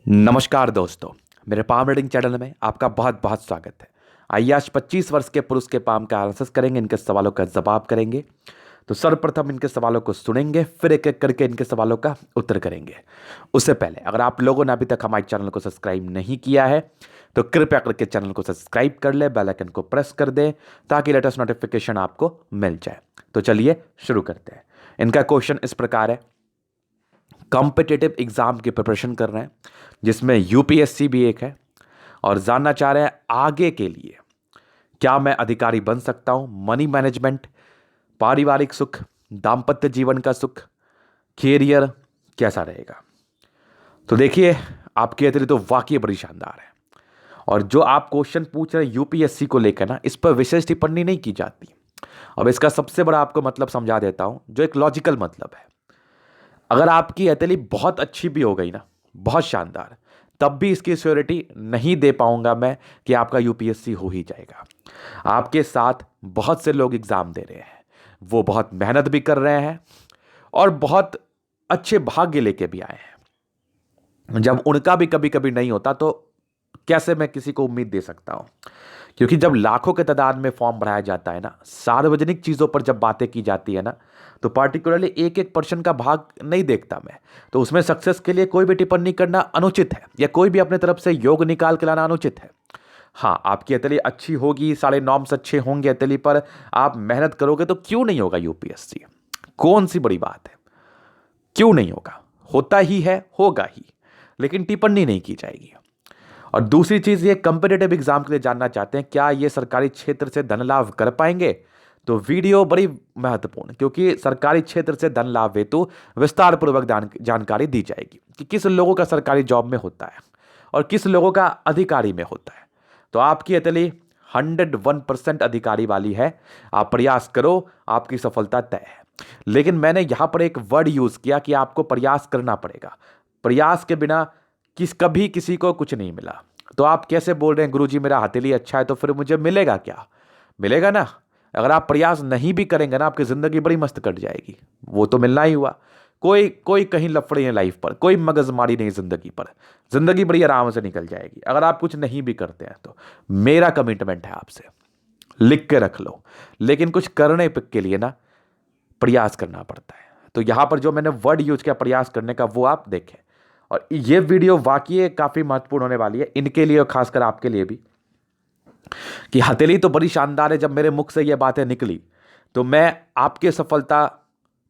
नमस्कार दोस्तों, मेरे पाम रीडिंग चैनल में आपका बहुत बहुत स्वागत है। आइए आज 25 वर्ष के पुरुष के पाम का आंसर्स करेंगे, इनके सवालों का जवाब करेंगे। तो सर्वप्रथम इनके सवालों को सुनेंगे, फिर एक एक करके इनके सवालों का उत्तर करेंगे। उससे पहले अगर आप लोगों ने अभी तक हमारे चैनल को सब्सक्राइब नहीं किया है तो कृपया करके चैनल को सब्सक्राइब कर ले, बेल आइकन को प्रेस कर दें ताकि लेटेस्ट नोटिफिकेशन आपको मिल जाए। तो चलिए शुरू करते हैं। इनका क्वेश्चन इस प्रकार है, कॉम्पिटिटिव एग्जाम की प्रिपरेशन कर रहे हैं जिसमें यूपीएससी भी एक है और जानना चाह रहे हैं आगे के लिए क्या मैं अधिकारी बन सकता हूं, मनी मैनेजमेंट, पारिवारिक सुख, दाम्पत्य जीवन का सुख, कैरियर कैसा रहेगा। तो देखिए, आपकी तैयारी तो वाकई बड़ी शानदार है और जो आप क्वेश्चन पूछ रहे हैं यूपीएससी को लेकर ना, इस पर विशेष टिप्पणी नहीं की जाती। अब इसका सबसे बड़ा आपको मतलब समझा देता हूं, जो एक लॉजिकल मतलब है। अगर आपकी हथेली बहुत अच्छी भी हो गई ना, बहुत शानदार, तब भी इसकी श्योरिटी नहीं दे पाऊंगा मैं कि आपका यूपीएससी हो ही जाएगा। आपके साथ बहुत से लोग एग्जाम दे रहे हैं, वो बहुत मेहनत भी कर रहे हैं और बहुत अच्छे भाग्य लेके भी आए हैं। जब उनका भी कभी कभी नहीं होता तो कैसे मैं किसी को उम्मीद दे सकता हूं। क्योंकि जब लाखों के तादाद में फॉर्म भराया जाता है ना, सार्वजनिक चीज़ों पर जब बातें की जाती है ना, तो पार्टिकुलरली एक एक पर्सन का भाग नहीं देखता मैं। तो उसमें सक्सेस के लिए कोई भी टिप्पणी करना अनुचित है या कोई भी अपने तरफ से योग निकाल के लाना अनुचित है। हाँ, आपकी अतली अच्छी होगी, सारे नॉर्म्स अच्छे होंगे अतली पर, आप मेहनत करोगे तो क्यों नहीं होगा यूपीएससी। कौन सी बड़ी बात है, क्यों नहीं होगा, होता ही है, होगा ही, लेकिन टिप्पणी नहीं की जाएगी। और दूसरी चीज, ये कंपिटेटिव एग्जाम के लिए जानना चाहते हैं क्या ये सरकारी क्षेत्र से धन लाभ कर पाएंगे। तो वीडियो बड़ी महत्वपूर्ण, क्योंकि सरकारी क्षेत्र से धन लाभ हेतु विस्तार पूर्वक जानकारी दी जाएगी कि किस लोगों का सरकारी जॉब में होता है और किस लोगों का अधिकारी में होता है। तो आपकी अतली 101% अधिकारी वाली है। आप प्रयास करो, आपकी सफलता तय है। लेकिन मैंने यहां पर एक वर्ड यूज किया कि आपको प्रयास करना पड़ेगा। प्रयास के बिना कभी किसी को कुछ नहीं मिला। तो आप कैसे बोल रहे हैं गुरुजी मेरा हथेली अच्छा है तो फिर मुझे मिलेगा क्या? मिलेगा ना। अगर आप प्रयास नहीं भी करेंगे ना, आपकी जिंदगी बड़ी मस्त कट जाएगी। वो तो मिलना ही हुआ। कोई कोई कहीं लफड़े हैं लाइफ पर, कोई मगजमारी नहीं जिंदगी पर। जिंदगी बड़ी आराम से निकल जाएगी अगर आप कुछ नहीं भी करते हैं तो। मेरा कमिटमेंट है आपसे, लिख के रख लो। लेकिन कुछ करने के लिए ना प्रयास करना पड़ता है। तो यहां पर जो मैंने वर्ड यूज किया प्रयास करने का, वो आप देखें। और ये वीडियो वाकई काफी महत्वपूर्ण होने वाली है इनके लिए और खासकर आपके लिए भी, कि हथेली तो बड़ी शानदार है। जब मेरे मुख से ये बातें निकली तो मैं आपके सफलता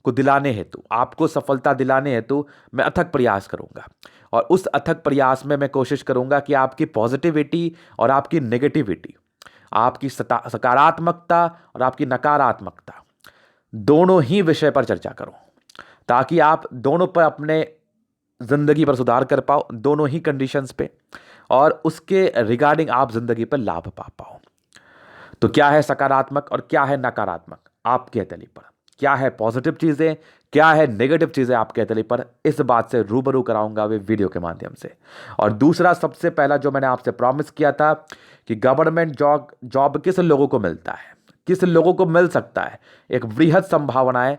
को दिलाने हेतु, आपको सफलता दिलाने हेतु मैं अथक प्रयास करूंगा। और उस अथक प्रयास में मैं कोशिश करूंगा कि आपकी पॉजिटिविटी और आपकी नेगेटिविटी, आपकी सकारात्मकता और आपकी नकारात्मकता, दोनों ही विषय पर चर्चा करूं, ताकि आप दोनों पर अपने जिंदगी पर सुधार कर पाओ, दोनों ही कंडीशंस पे, और उसके रिगार्डिंग आप जिंदगी पर लाभ पा पाओ। तो क्या है सकारात्मक और क्या है नकारात्मक आपके हथेली पर, क्या है पॉजिटिव चीजें, क्या है नेगेटिव चीजें आपके हथेली पर, इस बात से रूबरू कराऊंगा वे वीडियो के माध्यम से। और दूसरा, सबसे पहला जो मैंने आपसे प्रॉमिस किया था कि गवर्नमेंट जॉब किस लोगों को मिलता है, किस लोगों को मिल सकता है, एक वृहद संभावनाएं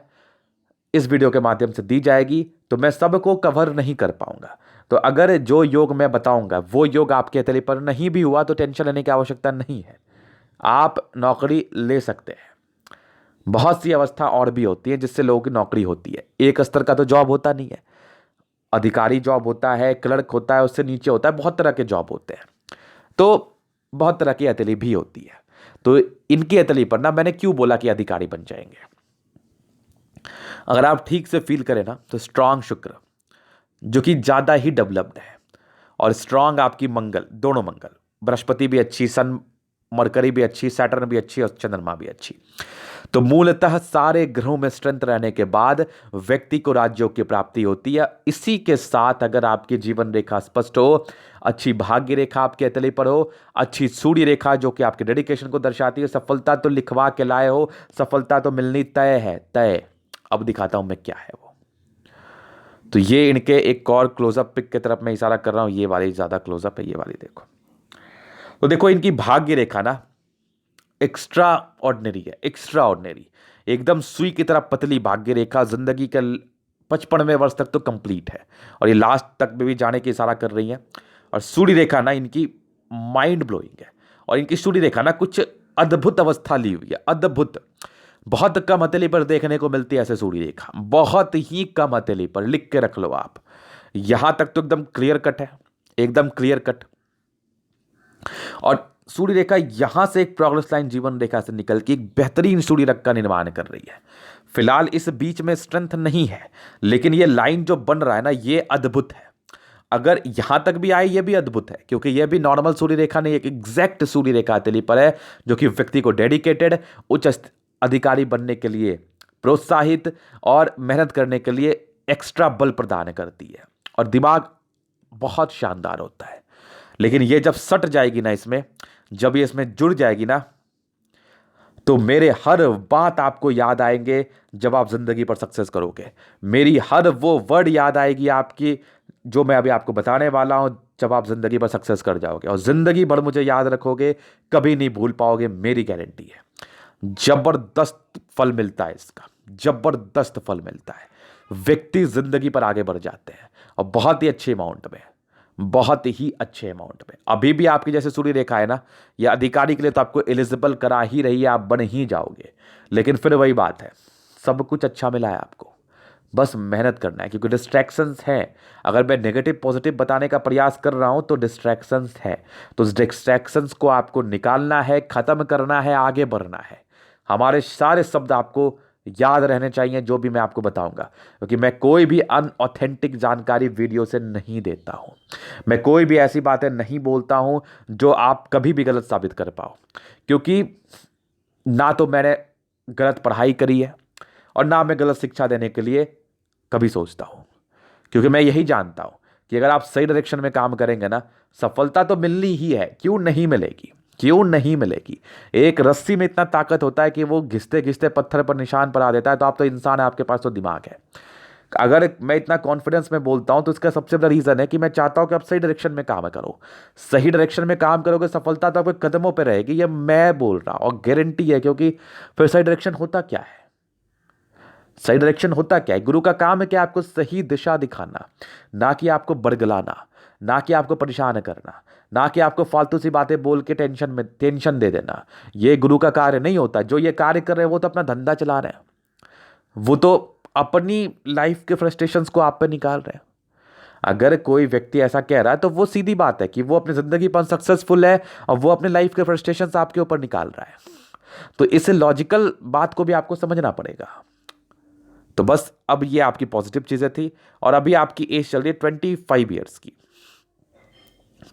इस वीडियो के माध्यम से दी जाएगी। तो मैं सबको कवर नहीं कर पाऊंगा। तो अगर जो योग मैं बताऊंगा वो योग आपके हथेली पर नहीं भी हुआ तो टेंशन लेने की आवश्यकता नहीं है। आप नौकरी ले सकते हैं। बहुत सी अवस्था और भी होती है जिससे लोगों की नौकरी होती है। एक स्तर का तो जॉब होता नहीं है, अधिकारी जॉब होता है, क्लर्क होता है, उससे नीचे होता है, बहुत तरह के जॉब होते हैं। तो बहुत तरह की हथेली भी होती है। तो इनकी हथेली पर ना मैंने क्यों बोला कि अधिकारी बन जाएंगे। अगर आप ठीक से फील करें ना तो स्ट्रांग शुक्र, जो कि ज्यादा ही डेवलप्ड है, और स्ट्रांग आपकी मंगल, दोनों मंगल, बृहस्पति भी अच्छी, सन मरकरी भी अच्छी, सैटर्न भी अच्छी और चंद्रमा भी अच्छी। तो मूलतः सारे ग्रहों में स्ट्रेंथ रहने के बाद व्यक्ति को राज्यों की प्राप्ति होती है। इसी के साथ अगर आपकी जीवन रेखा स्पष्ट हो, अच्छी भाग्य रेखा आपके हथेली पर हो, अच्छी सूर्य रेखा जो कि आपके डेडिकेशन को दर्शाती है, सफलता तो लिखवा के लाए हो, सफलता तो मिलनी तय है, तय। अब दिखाता हूं मैं क्या है वो। तो ये इनके एक और क्लोजअप पिक की तरफ मैं इशारा कर रहा हूं, ये वाली ज्यादा क्लोजअप है, ये वाली देखो। तो देखो इनकी भाग्य रेखा ना एक्स्ट्रा ऑर्डिनरी है, एक्स्ट्रा ऑर्डिनरी, एकदम सुई की तरह पतली भाग्य रेखा। जिंदगी के 55वें वर्ष तक तो कंप्लीट है और ये लास्ट तक में भी जाने की इशारा कर रही है। और सूर्य रेखा ना इनकी माइंड ब्लोइंग है और इनकी सूर्य रेखा ना कुछ अद्भुत अवस्था ली हुई है, अद्भुत। बहुत कम हथेली पर देखने को मिलती है ऐसे सूर्य रेखा, बहुत ही कम हथेली पर, लिख के रख लो आप। यहां तक तो एकदम क्लियर कट है, एकदम क्लियर कट। और सूर्य रेखा यहां से एक प्रोग्रेस लाइन जीवन रेखा से निकल के एक बेहतरीन सूर्य रेखा का निर्माण कर रही है। फिलहाल इस बीच में स्ट्रेंथ नहीं है, लेकिन ये लाइन जो बन रहा है ना, ये अद्भुत है। अगर यहां तक भी आए, ये भी अद्भुत है, क्योंकि ये भी नॉर्मल सूर्य रेखा नहीं, एक एग्जैक्ट सूर्य रेखा हथेली पर है, जो कि व्यक्ति को डेडिकेटेड, उच्च अधिकारी बनने के लिए प्रोत्साहित और मेहनत करने के लिए एक्स्ट्रा बल प्रदान करती है। और दिमाग बहुत शानदार होता है। लेकिन ये जब सट जाएगी ना इसमें, जब ये इसमें जुड़ जाएगी ना, तो मेरे हर बात आपको याद आएंगे जब आप जिंदगी पर सक्सेस करोगे। मेरी हर वो वर्ड याद आएगी आपकी जो मैं अभी आपको बताने वाला हूं, जब आप जिंदगी पर सक्सेस कर जाओगे और जिंदगी भर मुझे याद रखोगे, कभी नहीं भूल पाओगे, मेरी गारंटी है। जबरदस्त फल मिलता है इसका, जबरदस्त फल मिलता है। व्यक्ति जिंदगी पर आगे बढ़ जाते हैं और बहुत ही अच्छे अमाउंट में, बहुत ही अच्छे अमाउंट में। अभी भी आपकी जैसे सूर्य रेखा है ना, यह अधिकारी के लिए तो आपको एलिजिबल करा ही रही है, आप बन ही जाओगे। लेकिन फिर वही बात है, सब कुछ अच्छा मिला है आपको, बस मेहनत करना है, क्योंकि डिस्ट्रैक्शंस हैं। अगर मैं नेगेटिव पॉजिटिव बताने का प्रयास कर रहा हूं तो डिस्ट्रैक्शंस है, तो उस डिस्ट्रैक्शंस को आपको निकालना है, खत्म करना है, आगे बढ़ना है। हमारे सारे शब्द आपको याद रहने चाहिए जो भी मैं आपको बताऊंगा, क्योंकि मैं कोई भी अनऑथेंटिक जानकारी वीडियो से नहीं देता हूं। मैं कोई भी ऐसी बातें नहीं बोलता हूं जो आप कभी भी गलत साबित कर पाओ, क्योंकि ना तो मैंने गलत पढ़ाई करी है और ना मैं गलत शिक्षा देने के लिए कभी सोचता हूं। क्योंकि मैं यही जानता हूं कि अगर आप सही डायरेक्शन में काम करेंगे ना, सफलता तो मिलनी ही है, क्यों नहीं मिलेगी, क्यों नहीं मिलेगी। एक रस्सी में इतना ताकत होता है कि वो घिसते घिसते पत्थर पर निशान पड़ा देता है। तो आप तो इंसान है, आपके पास तो दिमाग है। अगर मैं इतना कॉन्फिडेंस में बोलता हूं तो इसका सबसे बड़ा रीजन है कि मैं चाहता हूं कि आप सही डायरेक्शन में काम करो। सही डायरेक्शन में काम करोगे, सफलता तो आपके कदमों पर रहेगी, ये मैं बोल रहा हूं और गारंटी है। क्योंकि फिर सही डायरेक्शन होता क्या है, सही डायरेक्शन होता क्या है? गुरु का काम है कि आपको सही दिशा दिखाना, ना कि आपको बरगलाना, ना कि आपको परेशान करना, ना कि आपको फालतू सी बातें बोल के टेंशन दे देना। ये गुरु का कार्य नहीं होता। जो ये कार्य कर रहे हैं वो तो अपना धंधा चला रहे हैं, वो तो अपनी लाइफ के फ्रस्ट्रेशंस को आप पे निकाल रहे हैं। अगर कोई व्यक्ति ऐसा कह रहा है तो वो सीधी बात है कि वो अपनी जिंदगी पर सक्सेसफुल है और वो अपने लाइफ के फ्रस्ट्रेशंस आपके ऊपर निकाल रहा है। तो इस लॉजिकल बात को भी आपको समझना पड़ेगा। तो बस अब ये आपकी पॉजिटिव चीजें थी। और अभी आपकी एज चल रही है 25 ईयर्स की,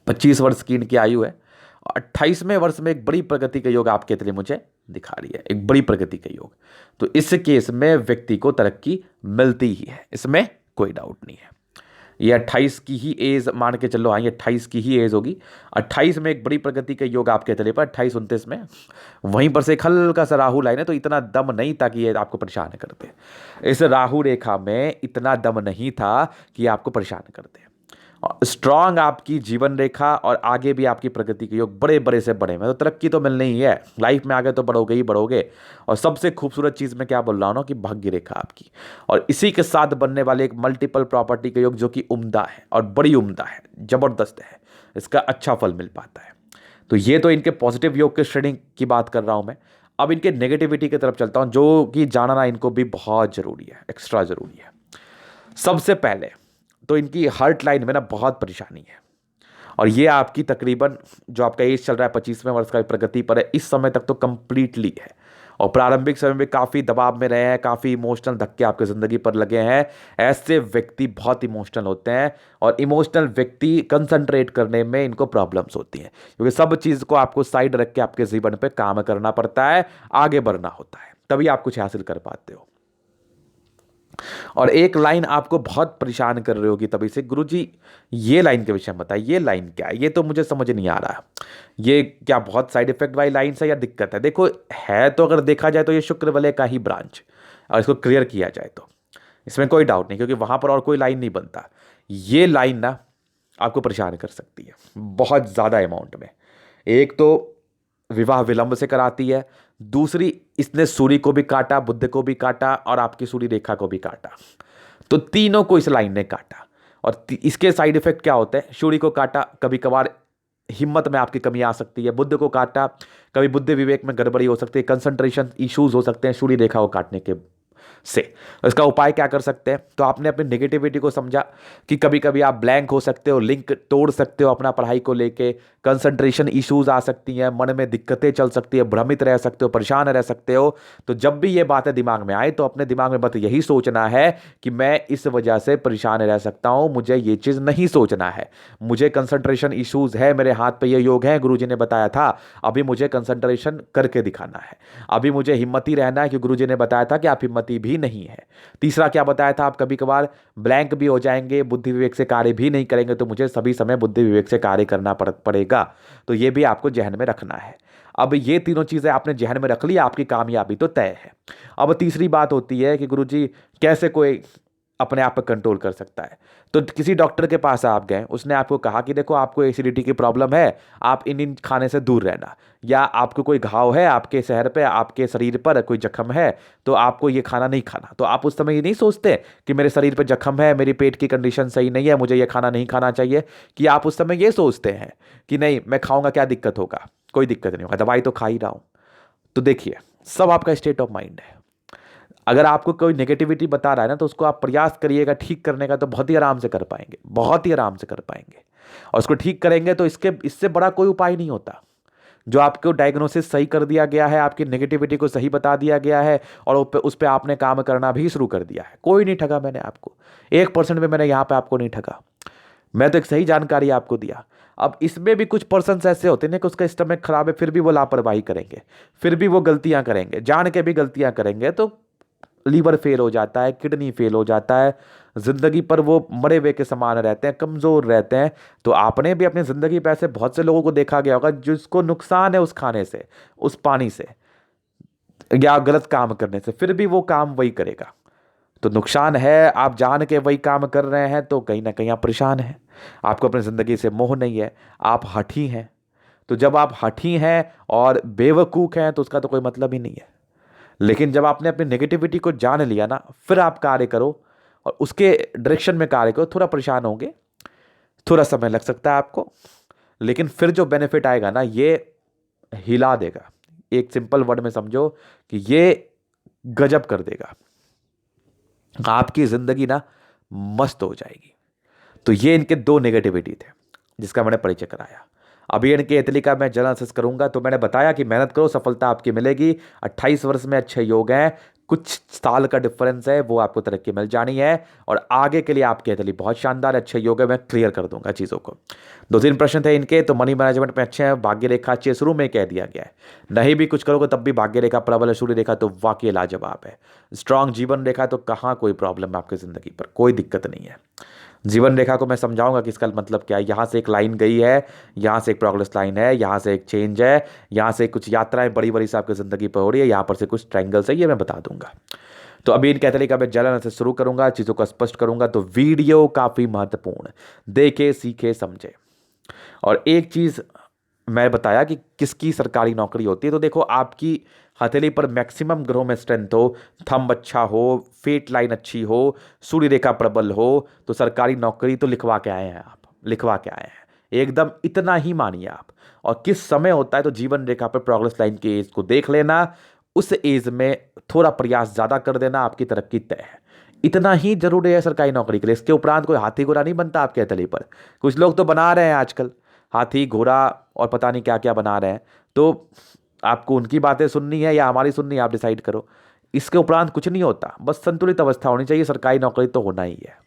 25 वर्ष की इनकी आयु है। 28वें वर्ष में एक बड़ी प्रगति का योग आपके लिए मुझे दिखा रही है, एक बड़ी प्रगति का योग। तो इस केस में व्यक्ति को तरक्की मिलती ही है, इसमें कोई डाउट नहीं है। ये 28 की ही एज मान के चलो, हाँ ये 28 की ही एज होगी। 28 में एक बड़ी प्रगति का योग आपके तले पर, 28-29 में। वहीं पर से एक हल्का सा राहु लाइन है, तो इतना दम नहीं था कि ये आपको परेशान करते। इस राहु रेखा में इतना दम नहीं था कि आपको परेशान करते। स्ट्रांग आपकी जीवन रेखा और आगे भी आपकी प्रगति के योग बड़े बड़े से बड़े में, तो तरक्की तो मिलनी ही है लाइफ में, आगे तो बढ़ोगे ही बढ़ोगे। और सबसे खूबसूरत चीज़ मैं क्या बोल रहा हूँ ना, कि भाग्य रेखा आपकी, और इसी के साथ बनने वाले एक मल्टीपल प्रॉपर्टी का योग जो कि उम्दा है और बड़ी उम्दा है, जबरदस्त है, इसका अच्छा फल मिल पाता है। तो ये तो इनके पॉजिटिव योग के श्रेणी की बात कर रहा हूँ मैं। अब इनके नेगेटिविटी की तरफ चलता हूँ, जो कि जानना इनको भी बहुत जरूरी है, एक्स्ट्रा जरूरी है। सबसे पहले तो इनकी हार्ट लाइन में ना बहुत परेशानी है, और ये आपकी तकरीबन जो आपका एज चल रहा है 25वें वर्ष का प्रगति पर है, इस समय तक तो कंप्लीटली है। और प्रारंभिक समय में काफ़ी दबाव में रहे हैं, काफ़ी इमोशनल धक्के आपकी ज़िंदगी पर लगे हैं। ऐसे व्यक्ति बहुत इमोशनल होते हैं, और इमोशनल व्यक्ति कंसंट्रेट करने में इनको प्रॉब्लम्स होती हैं, क्योंकि सब चीज़ को आपको साइड रख के आपके जीवन पर काम करना पड़ता है, आगे बढ़ना होता है, तभी आप कुछ हासिल कर पाते हो। और एक लाइन आपको बहुत परेशान कर रही होगी तभी से, गुरुजी ये लाइन के विषय में बताइए, ये लाइन क्या है, ये तो मुझे समझ नहीं आ रहा, ये क्या बहुत साइड इफेक्ट वाली लाइन से या दिक्कत है? देखो है तो, अगर देखा जाए तो ये शुक्र वलय का ही ब्रांच, और इसको क्लियर किया जाए तो इसमें कोई डाउट नहीं, क्योंकि वहां पर और कोई लाइन नहीं बनता। ये लाइन ना आपको परेशान कर सकती है बहुत ज़्यादा अमाउंट में। एक तो विवाह विलंब से कराती है, दूसरी इसने सूर्य को भी काटा, बुध को भी काटा, और आपकी सूर्य रेखा को भी काटा। तो तीनों को इस लाइन ने काटा। और इसके साइड इफेक्ट क्या होते हैं? शूली को काटा, कभी कभार हिम्मत में आपकी कमी आ सकती है। बुध को काटा, कभी बुद्धि विवेक में गड़बड़ी हो सकती है, कंसंट्रेशन इश्यूज हो सकते हैं शूली रेखा को काटने के से। इसका उपाय क्या कर सकते हैं? तो आपने अपनी नेगेटिविटी को समझा कि कभी कभी आप ब्लैंक हो सकते हो, लिंक तोड़ सकते हो अपना पढ़ाई को लेके, कंसंट्रेशन इश्यूज आ सकती हैं, मन में दिक्कतें चल सकती है, भ्रमित रह सकते हो, परेशान रह सकते हो। तो जब भी ये बातें दिमाग में आए तो अपने दिमाग में बस यही सोचना है कि मैं इस वजह से परेशान रह सकता हूं, मुझे ये चीज नहीं सोचना है। मुझे कंसंट्रेशन इश्यूज है, मेरे हाथ पे ये योग है, गुरुजी ने बताया था, अभी मुझे कंसंट्रेशन करके दिखाना है। अभी मुझे हिम्मती रहना है, क्योंकि गुरुजी ने बताया था कि आप हिम्मती भी नहीं है। तीसरा क्या बताया था? आप कभी कभार ब्लैंक भी हो जाएंगे, बुद्धि विवेक से कार्य भी नहीं करेंगे, तो मुझे सभी समय बुद्धि विवेक से कार्य करना पड़ेगा। तो ये भी आपको जहन में रखना है। अब ये तीनों चीजें आपने जहन में रख ली, आपकी कामयाबी तो तय है। अब तीसरी बात होती है कि गुरुजी कैसे कोई अपने आप पर कंट्रोल कर सकता है। तो किसी डॉक्टर के पास आप गए, उसने आपको कहा कि देखो आपको एसिडिटी की प्रॉब्लम है, आप इन खाने से दूर रहना, या आपको कोई घाव है आपके शहर पे, आपके शरीर पर कोई जख्म है, तो आपको ये खाना नहीं खाना। तो आप उस समय ये नहीं सोचते कि मेरे शरीर पे जख्म है, मेरी पेट की कंडीशन सही नहीं है, मुझे ये खाना नहीं खाना चाहिए। कि आप उस समय ये सोचते हैं कि नहीं मैं खाऊंगा, क्या दिक्कत होगा? कोई दिक्कत नहीं होगा, दवाई तो खा ही रहा हूं। तो देखिए, सब आपका स्टेट ऑफ माइंड है। अगर आपको कोई नेगेटिविटी बता रहा है ना, तो उसको आप प्रयास करिएगा ठीक करने का, तो बहुत ही आराम से कर पाएंगे, बहुत ही आराम से कर पाएंगे। और उसको ठीक करेंगे तो इससे बड़ा कोई उपाय नहीं होता। जो आपको डायग्नोसिस सही कर दिया गया है, आपकी नेगेटिविटी को सही बता दिया गया है, और उस पर आपने काम करना भी शुरू कर दिया है। कोई नहीं ठगा मैंने आपको, 1% में मैंने यहाँ पे आपको नहीं ठगा। मैं तो एक सही जानकारी आपको दिया। अब इसमें भी कुछ पर्सन ऐसे होते हैं कि उसका स्टमक खराब है, फिर भी वो लापरवाही करेंगे, फिर भी वो गलतियां करेंगे, जान के भी गलतियां करेंगे, तो लीवर फेल हो जाता है, किडनी फेल हो जाता है, जिंदगी पर वो मरे हुए के समान रहते हैं, कमजोर रहते हैं। तो आपने भी अपनी जिंदगी पे ऐसे बहुत से लोगों को देखा गया होगा जिसको नुकसान है उस खाने से, उस पानी से, या गलत काम करने से, फिर भी वो काम वही करेगा। तो नुकसान है, आप जान के वही काम कर रहे हैं, तो कहीं ना कहीं आप परेशान हैं, आपको अपनी जिंदगी से मोह नहीं है, आप हठी हैं। तो जब आप हठी हैं और बेवकूफ हैं, तो उसका तो कोई मतलब ही नहीं है। लेकिन जब आपने अपनी नेगेटिविटी को जान लिया ना, फिर आप कार्य करो और उसके डायरेक्शन में कार्य करो। थोड़ा परेशान होंगे, थोड़ा समय लग सकता है आपको, लेकिन फिर जो बेनिफिट आएगा ना, ये हिला देगा। एक सिंपल वर्ड में समझो कि ये गजब कर देगा, आपकी जिंदगी ना मस्त हो जाएगी। तो ये इनके दो नेगेटिविटी थे जिसका मैंने परिचय कराया। अभी इनके इटली का मैं एनालिसिस करूंगा। तो मैंने बताया कि मेहनत करो, सफलता आपकी मिलेगी। 28 वर्ष में अच्छे योग हैं, कुछ साल का डिफरेंस है, वो आपको तरक्की मिल जानी है। और आगे के लिए आपके इटली बहुत शानदार अच्छे योग है, मैं क्लियर कर दूंगा चीज़ों को। 2-3 प्रश्न थे इनके। तो मनी मैनेजमेंट में अच्छे हैं, भाग्य रेखा अच्छी है, शुरू में कह दिया गया है। नहीं भी कुछ करोगे तब भी भाग्य रेखा प्रबल है, सूर्य रेखा तो वाकई लाजवाब है। स्ट्रांग जीवन रेखा, तो कहाँ कोई प्रॉब्लम है आपकी जिंदगी पर, कोई दिक्कत नहीं है। जीवन रेखा को मैं समझाऊंगा कि इसका मतलब क्या है। यहाँ से एक लाइन गई है, यहाँ से एक प्रोग्रेस लाइन है, यहाँ से एक चेंज है, यहाँ से कुछ यात्राएं बड़ी बड़ी से आपकी जिंदगी पर हो रही है, यहाँ पर से कुछ ट्रायंगल्स है, ये मैं बता दूंगा। तो अभी इन कैथोलिक का मैं जलन से शुरू करूंगा, चीज़ों को स्पष्ट करूंगा। तो वीडियो काफ़ी महत्वपूर्ण, देखे सीखे समझे। और एक चीज़ मैं बताया कि किसकी सरकारी नौकरी होती है। तो देखो, आपकी हथेली पर मैक्सिमम ग्रहों में स्ट्रेंथ हो, थंब अच्छा हो, फेट लाइन अच्छी हो, सूर्य रेखा प्रबल हो, तो सरकारी नौकरी तो लिखवा के आए हैं आप, लिखवा के आए हैं एकदम, इतना ही मानिए आप। और किस समय होता है, तो जीवन रेखा पर प्रोग्रेस लाइन की एज को देख लेना, उस एज में थोड़ा प्रयास ज़्यादा कर देना, आपकी तरक्की तय है। इतना ही जरूरी है सरकारी नौकरी के लिए। इसके उपरांत कोई हाथी घोड़ा नहीं बनता आपके हथेली पर। कुछ लोग तो बना रहे हैं आजकल हाथी घोड़ा और पता नहीं क्या क्या बना रहे हैं। तो आपको उनकी बातें सुननी है या हमारी सुननी है, आप डिसाइड करो। इसके उपरांत कुछ नहीं होता, बस संतुलित अवस्था होनी चाहिए, सरकारी नौकरी तो होना ही है।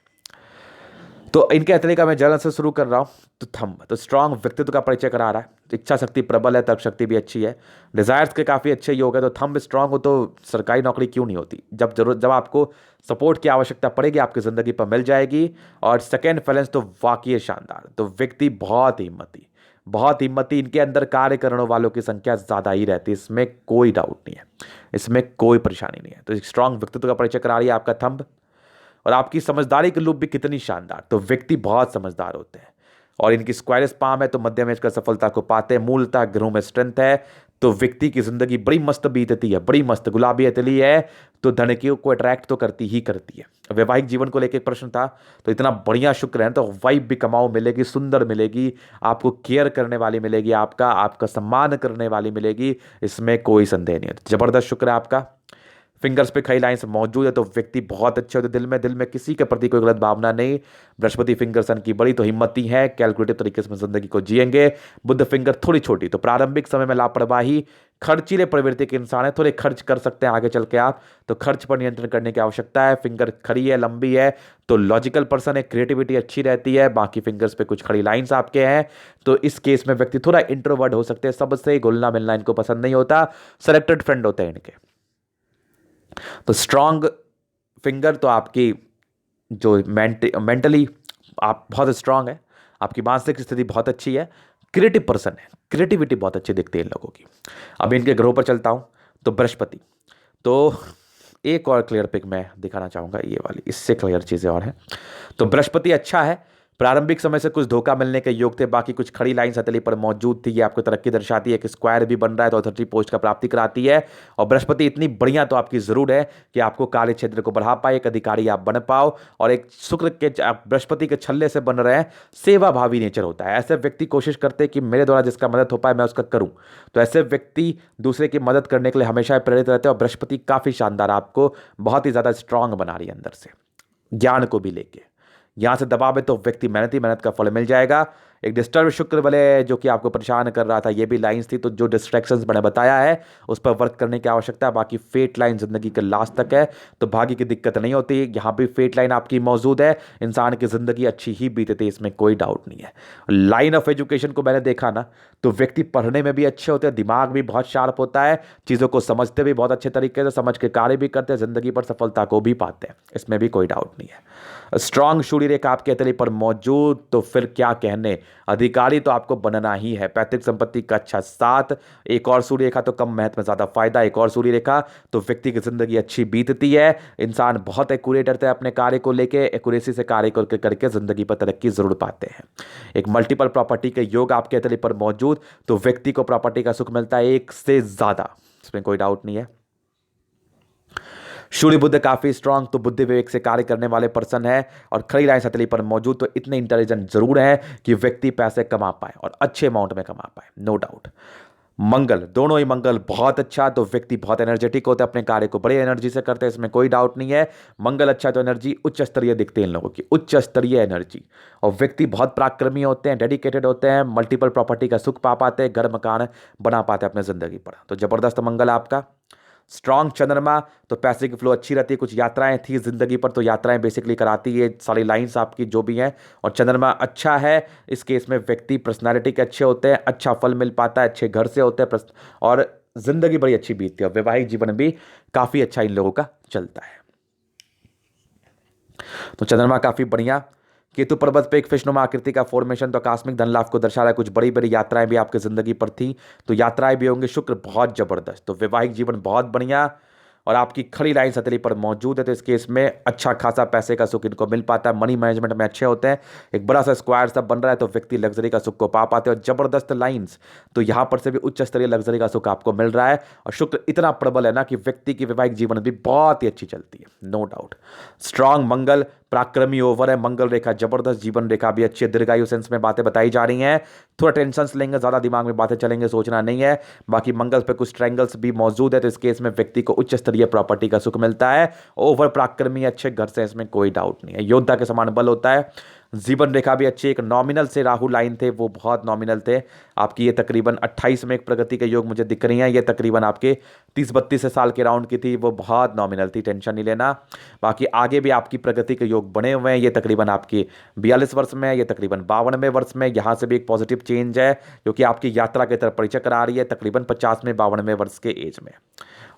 तो इनके हथेली का मैं जलन से शुरू कर रहा हूँ। तो थंब, तो स्ट्रांग व्यक्तित्व का परिचय करा रहा है, इच्छा शक्ति प्रबल है, तर्क शक्ति भी अच्छी है, डिजायर्स के काफ़ी अच्छे योग है। तो थंब स्ट्रांग हो तो सरकारी नौकरी क्यों नहीं होती? जब आपको सपोर्ट की आवश्यकता पड़ेगी, आपकी ज़िंदगी पर मिल जाएगी। और सेकेंड फैलेंस तो वाकई शानदार। तो व्यक्ति बहुत हिम्मती, बहुत हिम्मती, इनके अंदर कार्य करने वालों की संख्या ज़्यादा ही रहती है, इसमें कोई डाउट नहीं है, इसमें कोई परेशानी नहीं है। तो स्ट्रांग व्यक्तित्व का परिचय करा रही है आपका थंब। और आपकी समझदारी की लूप भी कितनी शानदार। तो व्यक्ति बहुत समझदार होते हैं। और इनकी स्क्वायरस पाम है, तो मध्यम एज का सफलता को पाते हैं। मूलतः ग्रहों में स्ट्रेंथ है, तो व्यक्ति की जिंदगी बड़ी मस्त बीतती है, बड़ी मस्त। गुलाबी तितली है तो धनकियों को अट्रैक्ट तो करती ही करती है। वैवाहिक जीवन को लेकर एक प्रश्न था, तो इतना बढ़िया शुक्र है तो वाइफ भी कमाओ मिलेगी, सुंदर मिलेगी, आपको केयर करने वाली मिलेगी, आपका आपका सम्मान करने वाली मिलेगी, इसमें कोई संदेह नहीं है। जबरदस्त शुक्र है आपका। फिंगर्स पे कई लाइंस मौजूद है तो व्यक्ति बहुत अच्छे होते, दिल में किसी के प्रति कोई गलत भावना नहीं। बृहस्पति फिंगर सन की बड़ी तो हिम्मती है, कैलकुलेटिव तरीके से जिंदगी को जिएंगे। बुद्ध फिंगर थोड़ी छोटी, तो प्रारंभिक समय में लापरवाही, खर्चीले प्रवृत्ति के इंसान है, थोड़े खर्च कर सकते हैं आगे चल के आप, तो खर्च पर नियंत्रण करने की आवश्यकता है। फिंगर खड़ी है, लंबी है, तो लॉजिकल पर्सन है, क्रिएटिविटी अच्छी रहती है। बाकी फिंगर्स पे कुछ खड़ी लाइंस आपके हैं, तो इस केस में व्यक्ति थोड़ा इंट्रोवर्ट हो सकते हैं, सबसे घुलना मिलना इनको पसंद नहीं होता, सेलेक्टेड फ्रेंड होते हैं इनके। तो स्ट्रांग फिंगर तो आपकी जो मेंटली आप बहुत स्ट्रांग है, आपकी मानसिक स्थिति बहुत अच्छी है, क्रिएटिव पर्सन है, क्रिएटिविटी बहुत अच्छी दिखती है इन लोगों की। अब इनके ग्रहों पर चलता हूं, तो बृहस्पति, तो एक और क्लियर पिक मैं दिखाना चाहूंगा, ये वाली, इससे क्लियर चीजें और हैं। तो बृहस्पति अच्छा है, प्रारंभिक समय से कुछ धोखा मिलने के योग थे, बाकी कुछ खड़ी लाइन हथेली पर मौजूद थी, ये आपको तरक्की दर्शाती है। एक स्क्वायर भी बन रहा है तो अथॉरिटी पोस्ट का प्राप्ति कराती है। और बृहस्पति इतनी बढ़िया तो आपकी जरूर है कि आपको कार्य क्षेत्र को बढ़ा पाए, एक अधिकारी आप बन पाओ, और एक शुक्र के बृहस्पति के छल्ले से बन रहे हैं, सेवा भावी नेचर होता है। ऐसे व्यक्ति कोशिश करते हैं कि मेरे द्वारा जिसका मदद हो पाए मैं उसका करूं, तो ऐसे व्यक्ति दूसरे की मदद करने के लिए हमेशा प्रेरित रहते हैं। और बृहस्पति काफी शानदार, आपको बहुत ही ज्यादा स्ट्रांग बना रही है अंदर से, ज्ञान को भी लेके। यहां से दबाव है तो व्यक्ति मेहनत का फल मिल जाएगा। एक डिस्टर्ब शुक्र वाले जो कि आपको परेशान कर रहा था, ये भी लाइंस थी, तो जो डिस्ट्रैक्शंस मैंने बताया है उस पर वर्क करने की आवश्यकता है। बाकी फेट लाइन जिंदगी के लास्ट तक है, तो भाग्य की दिक्कत नहीं होती। यहाँ भी फेट लाइन आपकी मौजूद है, इंसान की जिंदगी अच्छी ही बीतती है, इसमें कोई डाउट नहीं है। लाइन ऑफ एजुकेशन को मैंने देखा ना, तो व्यक्ति पढ़ने में भी अच्छे होते हैं, दिमाग भी बहुत शार्प होता है, चीज़ों को समझते भी बहुत अच्छे तरीके से, समझ के कार्य भी करते हैं, जिंदगी पर सफलता को भी पाते हैं, इसमें भी कोई डाउट नहीं है। स्ट्रांग सूर्य रेखा आपके हथेली पर मौजूद, तो फिर क्या कहने, अधिकारी तो आपको बनना ही है। पैतृक संपत्ति का अच्छा साथ, एक और सूर्य रेखा तो कम महत्व में ज्यादा फायदा, एक और सूर्य रेखा तो व्यक्ति की जिंदगी अच्छी बीतती है। इंसान बहुत एक्यूरेट रहता है अपने कार्य को लेके, एक्यूरेसी से कार्य करके जिंदगी पर तरक्की जरूर पाते हैं। एक मल्टीपल प्रॉपर्टी के योग आपके हथेली पर मौजूद, तो व्यक्ति को प्रॉपर्टी का सुख मिलता है एक से ज्यादा, इसमें कोई डाउट नहीं है। सूर्य बुद्ध काफी स्ट्रांग, तो बुद्धि विवेक से कार्य करने वाले पर्सन है, और खड़ी लाइन हथेली पर मौजूद, तो इतने इंटेलिजेंट जरूर है कि व्यक्ति पैसे कमा पाए और अच्छे अमाउंट में कमा पाए, नो डाउट। मंगल, दोनों ही मंगल बहुत अच्छा, तो व्यक्ति बहुत एनर्जेटिक होते हैं, अपने कार्य को बड़ी एनर्जी से करते हैं, इसमें कोई डाउट नहीं है। मंगल अच्छा तो एनर्जी उच्च स्तरीय दिखती है इन लोगों की, उच्च स्तरीय एनर्जी। और व्यक्ति बहुत पराक्रमी होते हैं, डेडिकेटेड होते हैं, मल्टीपल प्रॉपर्टी का सुख पा पाते हैं, घर मकान बना पाते हैं अपने जिंदगी पर, तो जबरदस्त मंगल आपका। स्ट्रांग चंद्रमा, तो पैसे की फ्लो अच्छी रहती है, कुछ यात्राएं थी जिंदगी पर, तो यात्राएं बेसिकली कराती है सारी लाइंस आपकी जो भी हैं। और चंद्रमा अच्छा है, इस केस में व्यक्ति पर्सनालिटी के अच्छे होते हैं, अच्छा फल मिल पाता है, अच्छे घर से होते हैं, और जिंदगी बड़ी अच्छी बीतती है। वैवाहिक जीवन भी काफी अच्छा इन लोगों का चलता है, तो चंद्रमा काफी बढ़िया। केतु पर्वत पे एक फिशनुमा आकृति का फॉर्मेशन, तो आकस्मिक धन लाभ को दर्शा रहा है, कुछ बड़ी बड़ी यात्राएं भी आपकी जिंदगी पर थी, तो यात्राएं भी होंगी। शुक्र बहुत जबरदस्त, तो वैवाहिक जीवन बहुत बढ़िया। और आपकी खड़ी लाइन हथेली पर मौजूद है, तो इस केस में अच्छा खासा पैसे का सुख इनको मिल पाता है, मनी मैनेजमेंट में अच्छे होते हैं। एक बड़ा सा स्क्वायर सब बन रहा है, तो व्यक्ति लग्जरी का सुख को पा पाते हैं, और जबरदस्त लाइंस, तो यहां पर से भी उच्च स्तरीय लग्जरी का सुख आपको मिल रहा है। और शुक्र इतना प्रबल है ना कि व्यक्ति की वैवाहिक जीवन भी बहुत ही अच्छी चलती है, नो डाउट। स्ट्रांग मंगल, पराक्रमी ओवर है, मंगल रेखा जबरदस्त, जीवन रेखा भी अच्छी है, दीर्घायु सेंस में बातें बताई जा रही हैं। थोड़ा टेंशन लेंगे, ज्यादा दिमाग में बातें चलेंगे, सोचना नहीं है। बाकी मंगल पे कुछ ट्रायंगल्स भी मौजूद है, तो इस केस में व्यक्ति को उच्च स्तरीय प्रॉपर्टी का सुख मिलता है। ओवर पराक्रमी अच्छे घर से, इसमें कोई डाउट नहीं है, योद्धा के समान बल होता है। जीवन रेखा भी अच्छी, एक नॉमिनल से राहु लाइन थे, वो बहुत नॉमिनल थे आपकी, ये तकरीबन 28 में एक प्रगति के योग मुझे दिख रही हैं, ये तकरीबन आपके 30-32 साल के राउंड की थी, वो बहुत नॉमिनल थी, टेंशन नहीं लेना। बाकी आगे भी आपकी प्रगति के योग बने हुए हैं, ये तकरीबन आपकी 42 वर्ष में है, ये तकरीबन 52वें वर्ष में, यहाँ से भी एक पॉजिटिव चेंज है जो कि आपकी यात्रा की तरफ परिचय करा रही है, तकरीबन 50वें 52वें वर्ष के एज में।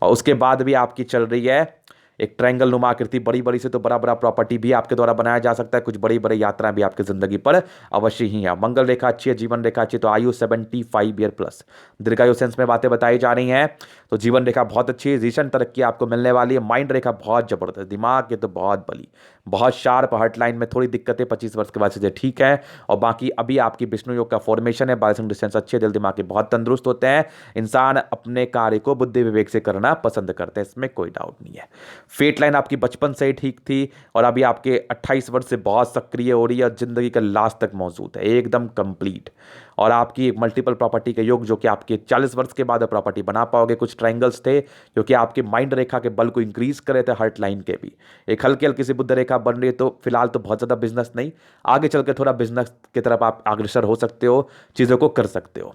और उसके बाद भी आपकी चल रही है एक ट्रायंगल नुमा आकृति, बड़ी बड़ी से तो बड़ा बड़ा प्रॉपर्टी भी आपके द्वारा बनाया जा सकता है, कुछ बड़ी बड़ी यात्राएं भी आपकी जिंदगी पर अवश्य ही है। मंगल रेखा अच्छी है, जीवन रेखा अच्छी, तो आयु 75 ईयर प्लस, दीर्घायु सेंस में बातें बताई जा रही हैं। तो जीवन रेखा बहुत अच्छी है, रीसेंट तरक्की आपको मिलने वाली है। माइंड रेखा बहुत जबरदस्त, दिमाग की तो बहुत बली, बहुत शार्प। हार्ट लाइन में थोड़ी दिक्कतें 25 वर्ष के बाद से ठीक है। और बाकी अभी आपकी विष्णु योग का फॉर्मेशन है, बाइसिंग डिस्टेंस अच्छे, दिल दिमाग के बहुत तंदुरुस्त होते हैं। इंसान अपने कार्य को बुद्धि विवेक से करना पसंद करते हैं, इसमें कोई डाउट नहीं है। फेट लाइन आपकी बचपन से ही ठीक थी और अभी आपके 28 वर्ष से बहुत सक्रिय हो रही है और जिंदगी का लास्ट तक मौजूद है, एकदम कंप्लीट। और आपकी मल्टीपल प्रॉपर्टी के योग जो कि आपके 40 वर्ष के बाद प्रॉपर्टी बना पाओगे। कुछ ट्रायंगल्स थे जो कि आपके माइंड रेखा के बल को इंक्रीज कर रहे थे, हार्ट लाइन के भी। एक हल्की हल्की सी बुद्ध रेखा बन रही है, तो फिलहाल तो बहुत ज़्यादा बिजनेस नहीं, आगे चल के थोड़ा बिजनेस की तरफ आप अग्रसर हो सकते हो, चीज़ों को कर सकते हो।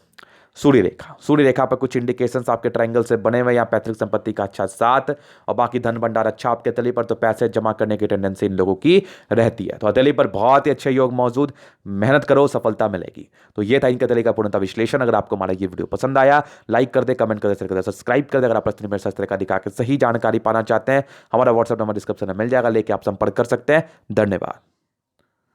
सूर्य रेखा पर कुछ इंडिकेशंस आपके ट्रायंगल से बने हुए, यहाँ पैतृक संपत्ति का अच्छा साथ और बाकी धन भंडार अच्छा आपके हथेली पर, तो पैसे जमा करने की टेंडेंसी इन लोगों की रहती है। तो हथेली पर बहुत ही अच्छे योग मौजूद, मेहनत करो सफलता मिलेगी। तो ये था इनके हथेली का पूर्णतः विश्लेषण। अगर आपको हमारा ये वीडियो पसंद आया, लाइक कर दे, कमेंट कर दे, शेयर कर दे, सब्सक्राइब कर दे। अगर आप प्रश्न शास्त्र का दिखा के सही जानकारी पाना चाहते हैं, हमारा व्हाट्सएप नंबर डिस्क्रिप्शन में मिल जाएगा, लेके आप संपर्क कर सकते हैं। धन्यवाद।